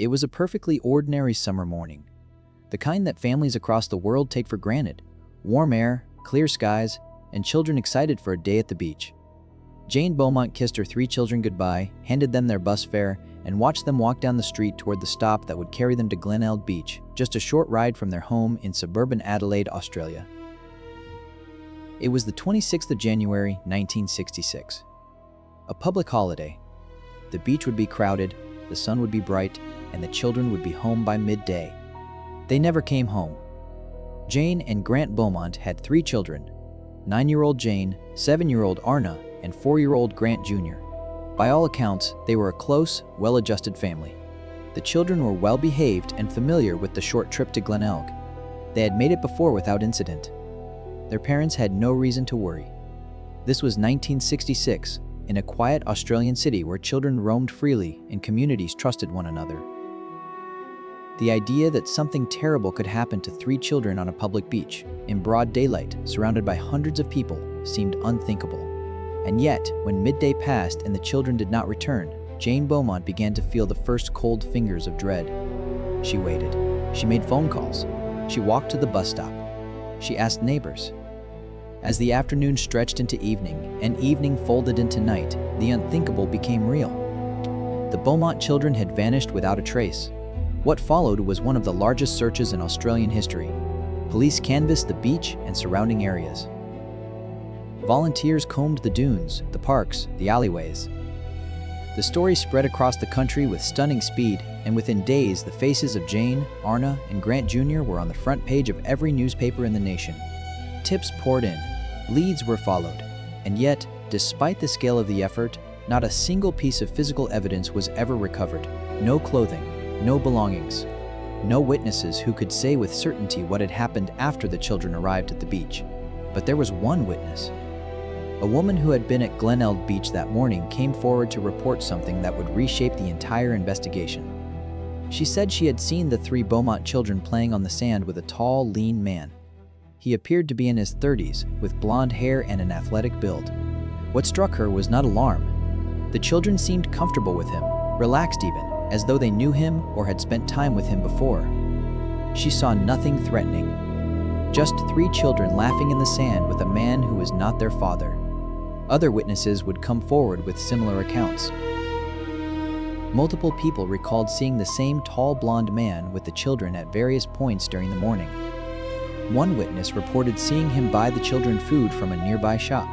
It was a perfectly ordinary summer morning, the kind that families across the world take for granted. Warm air, clear skies, and children excited for a day at the beach. Jane Beaumont kissed her 3 children goodbye, handed them their bus fare, and watched them walk down the street toward the stop that would carry them to Glenelg Beach, just a short ride from their home in suburban Adelaide, Australia. It was the 26th of January, 1966. A public holiday. The beach would be crowded, the sun would be bright, and the children would be home by midday. They never came home. Jane and Grant Beaumont had 3 children, 9-year-old Jane, 7-year-old Arnna, and 4-year-old Grant Jr. By all accounts, they were a close, well-adjusted family. The children were well-behaved and familiar with the short trip to Glenelg. They had made it before without incident. Their parents had no reason to worry. This was 1966, in a quiet Australian city where children roamed freely and communities trusted one another. The idea that something terrible could happen to 3 children on a public beach, in broad daylight, surrounded by hundreds of people, seemed unthinkable. And yet, when midday passed and the children did not return, Jane Beaumont began to feel the first cold fingers of dread. She waited. She made phone calls. She walked to the bus stop. She asked neighbors. As the afternoon stretched into evening, and evening folded into night, the unthinkable became real. The Beaumont children had vanished without a trace. What followed was one of the largest searches in Australian history. Police canvassed the beach and surrounding areas. Volunteers combed the dunes, the parks, the alleyways. The story spread across the country with stunning speed, and within days, the faces of Jane, Arnna, and Grant Jr. were on the front page of every newspaper in the nation. Tips poured in. Leads were followed. And yet, despite the scale of the effort, not a single piece of physical evidence was ever recovered. No clothing, no belongings, no witnesses who could say with certainty what had happened after the children arrived at the beach. But there was one witness. A woman who had been at Glenelg Beach that morning came forward to report something that would reshape the entire investigation. She said she had seen the 3 Beaumont children playing on the sand with a tall, lean man. He appeared to be in his 30s, with blonde hair and an athletic build. What struck her was not alarm. The children seemed comfortable with him, relaxed even, as though they knew him or had spent time with him before. She saw nothing threatening. Just 3 children laughing in the sand with a man who was not their father. Other witnesses would come forward with similar accounts. Multiple people recalled seeing the same tall blonde man with the children at various points during the morning. One witness reported seeing him buy the children food from a nearby shop,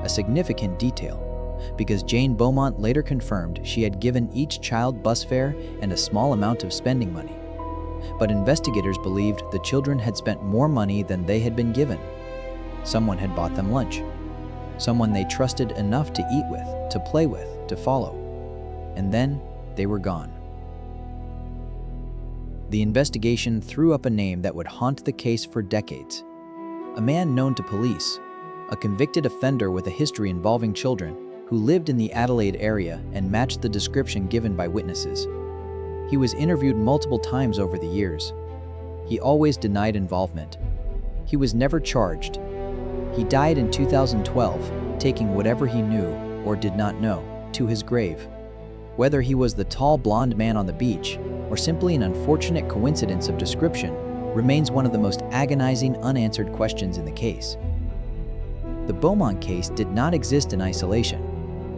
a significant detail, because Jane Beaumont later confirmed she had given each child bus fare and a small amount of spending money. But investigators believed the children had spent more money than they had been given. Someone had bought them lunch. Someone they trusted enough to eat with, to play with, to follow. And then they were gone. The investigation threw up a name that would haunt the case for decades. A man known to police, a convicted offender with a history involving children, who lived in the Adelaide area and matched the description given by witnesses. He was interviewed multiple times over the years. He always denied involvement. He was never charged. He died in 2012, taking whatever he knew, or did not know, to his grave. Whether he was the tall blonde man on the beach, or simply an unfortunate coincidence of description, remains one of the most agonizing unanswered questions in the case. The Beaumont case did not exist in isolation.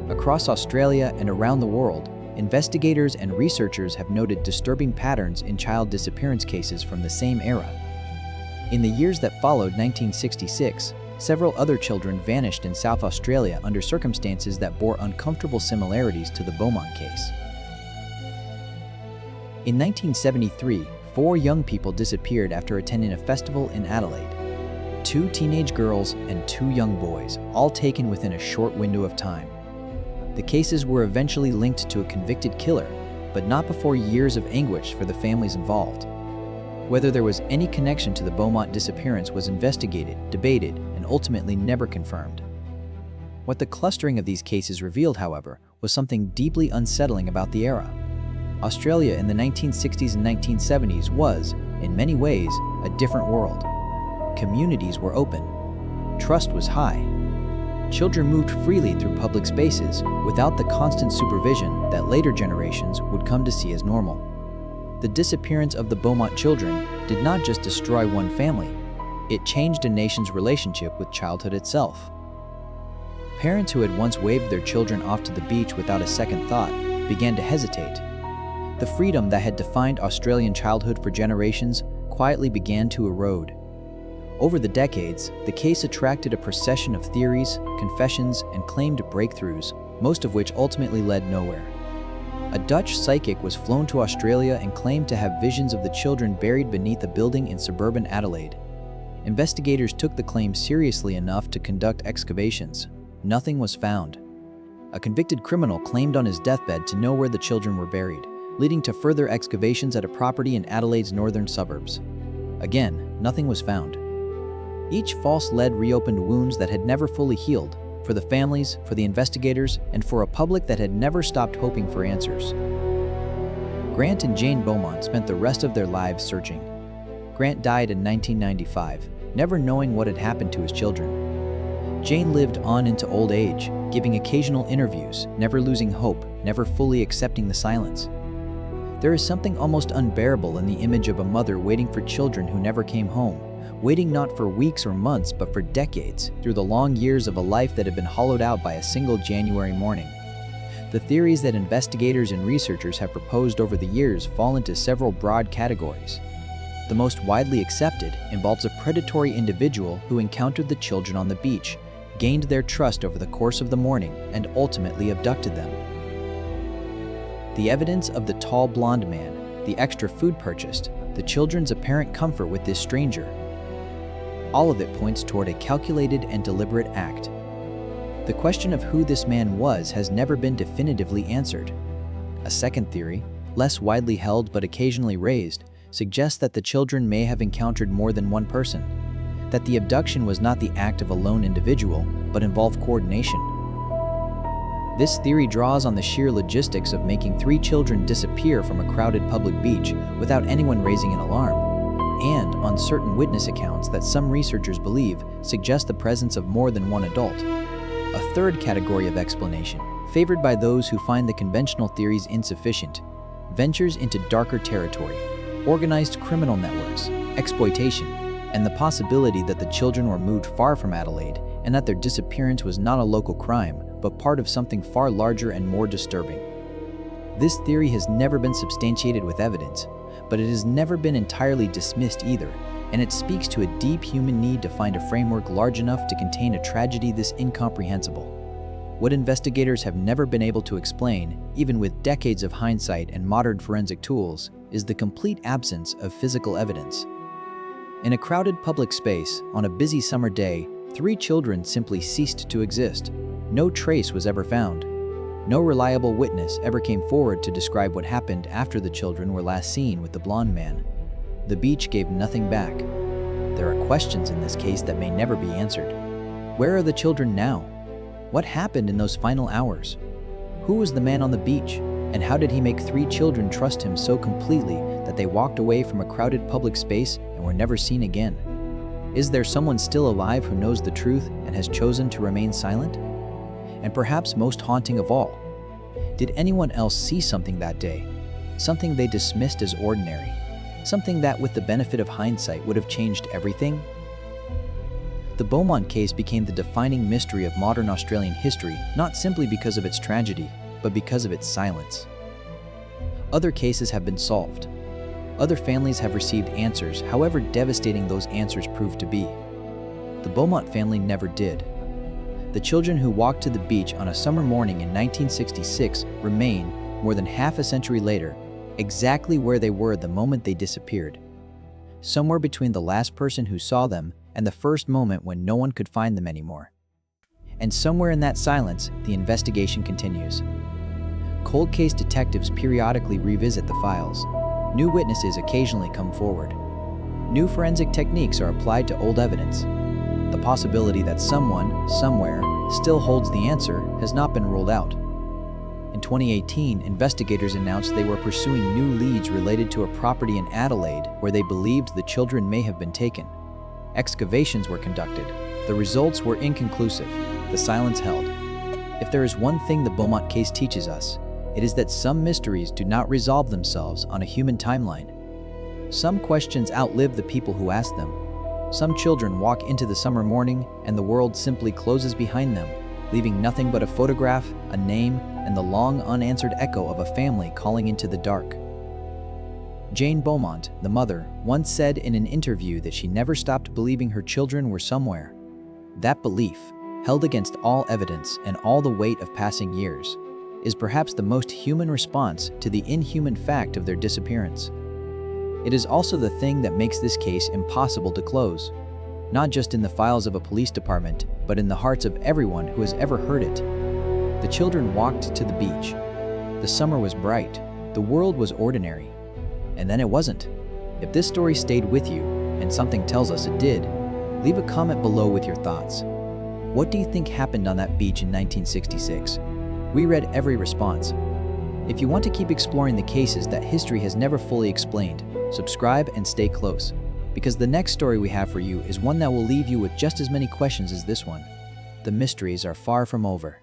Across Australia and around the world, investigators and researchers have noted disturbing patterns in child disappearance cases from the same era. In the years that followed 1966, several other children vanished in South Australia under circumstances that bore uncomfortable similarities to the Beaumont case. In 1973, 4 young people disappeared after attending a festival in Adelaide. 2 teenage girls and 2 young boys, all taken within a short window of time. The cases were eventually linked to a convicted killer, but not before years of anguish for the families involved. Whether there was any connection to the Beaumont disappearance was investigated, debated, and ultimately never confirmed. What the clustering of these cases revealed, however, was something deeply unsettling about the era. Australia in the 1960s and 1970s was, in many ways, a different world. Communities were open. Trust was high. Children moved freely through public spaces without the constant supervision that later generations would come to see as normal. The disappearance of the Beaumont children did not just destroy one family, it changed a nation's relationship with childhood itself. Parents who had once waved their children off to the beach without a second thought began to hesitate. The freedom that had defined Australian childhood for generations quietly began to erode. Over the decades, the case attracted a procession of theories, confessions, and claimed breakthroughs, most of which ultimately led nowhere. A Dutch psychic was flown to Australia and claimed to have visions of the children buried beneath a building in suburban Adelaide. Investigators took the claim seriously enough to conduct excavations. Nothing was found. A convicted criminal claimed on his deathbed to know where the children were buried, leading to further excavations at a property in Adelaide's northern suburbs. Again, nothing was found. Each false lead reopened wounds that had never fully healed, for the families, for the investigators, and for a public that had never stopped hoping for answers. Grant and Jane Beaumont spent the rest of their lives searching. Grant died in 1995, never knowing what had happened to his children. Jane lived on into old age, giving occasional interviews, never losing hope, never fully accepting the silence. There is something almost unbearable in the image of a mother waiting for children who never came home, waiting not for weeks or months but for decades, through the long years of a life that had been hollowed out by a single January morning. The theories that investigators and researchers have proposed over the years fall into several broad categories. The most widely accepted involves a predatory individual who encountered the children on the beach, gained their trust over the course of the morning, and ultimately abducted them. The evidence of the tall blonde man, the extra food purchased, the children's apparent comfort with this stranger, all of it points toward a calculated and deliberate act. The question of who this man was has never been definitively answered. A second theory, less widely held but occasionally raised, suggests that the children may have encountered more than one person, that the abduction was not the act of a lone individual, but involved coordination. This theory draws on the sheer logistics of making 3 children disappear from a crowded public beach without anyone raising an alarm, and on certain witness accounts that some researchers believe suggest the presence of more than one adult. A third category of explanation, favored by those who find the conventional theories insufficient, ventures into darker territory, organized criminal networks, exploitation, and the possibility that the children were moved far from Adelaide and that their disappearance was not a local crime, but part of something far larger and more disturbing. This theory has never been substantiated with evidence, but it has never been entirely dismissed either, and it speaks to a deep human need to find a framework large enough to contain a tragedy this incomprehensible. What investigators have never been able to explain, even with decades of hindsight and modern forensic tools, is the complete absence of physical evidence. In a crowded public space, on a busy summer day, 3 children simply ceased to exist. No trace was ever found. No reliable witness ever came forward to describe what happened after the children were last seen with the blonde man. The beach gave nothing back. There are questions in this case that may never be answered. Where are the children now? What happened in those final hours? Who was the man on the beach, and how did he make 3 children trust him so completely that they walked away from a crowded public space and were never seen again? Is there someone still alive who knows the truth and has chosen to remain silent? And perhaps most haunting of all, did anyone else see something that day? Something they dismissed as ordinary? Something that, with the benefit of hindsight, would have changed everything? The Beaumont case became the defining mystery of modern Australian history, not simply because of its tragedy, but because of its silence. Other cases have been solved. Other families have received answers, however devastating those answers proved to be. The Beaumont family never did. The children who walked to the beach on a summer morning in 1966 remain, more than half a century later, exactly where they were the moment they disappeared. Somewhere between the last person who saw them and the first moment when no one could find them anymore. And somewhere in that silence, the investigation continues. Cold case detectives periodically revisit the files. New witnesses occasionally come forward. New forensic techniques are applied to old evidence. The possibility that someone, somewhere, still holds the answer has not been ruled out. In 2018, investigators announced they were pursuing new leads related to a property in Adelaide where they believed the children may have been taken. Excavations were conducted. The results were inconclusive. The silence held. If there is one thing the Beaumont case teaches us, It is that some mysteries do not resolve themselves on a human timeline. Some questions outlive the people who ask them. Some children walk into the summer morning and the world simply closes behind them, leaving nothing but a photograph, a name, and the long unanswered echo of a family calling into the dark. Jane Beaumont, the mother, once said in an interview that she never stopped believing her children were somewhere. That belief, held against all evidence and all the weight of passing years, is perhaps the most human response to the inhuman fact of their disappearance. It is also the thing that makes this case impossible to close, not just in the files of a police department, but in the hearts of everyone who has ever heard it. The children walked to the beach. The summer was bright. The world was ordinary. And then it wasn't. If this story stayed with you, and something tells us it did, leave a comment below with your thoughts. What do you think happened on that beach in 1966? We read every response. If you want to keep exploring the cases that history has never fully explained, subscribe and stay close, because the next story we have for you is one that will leave you with just as many questions as this one. The mysteries are far from over.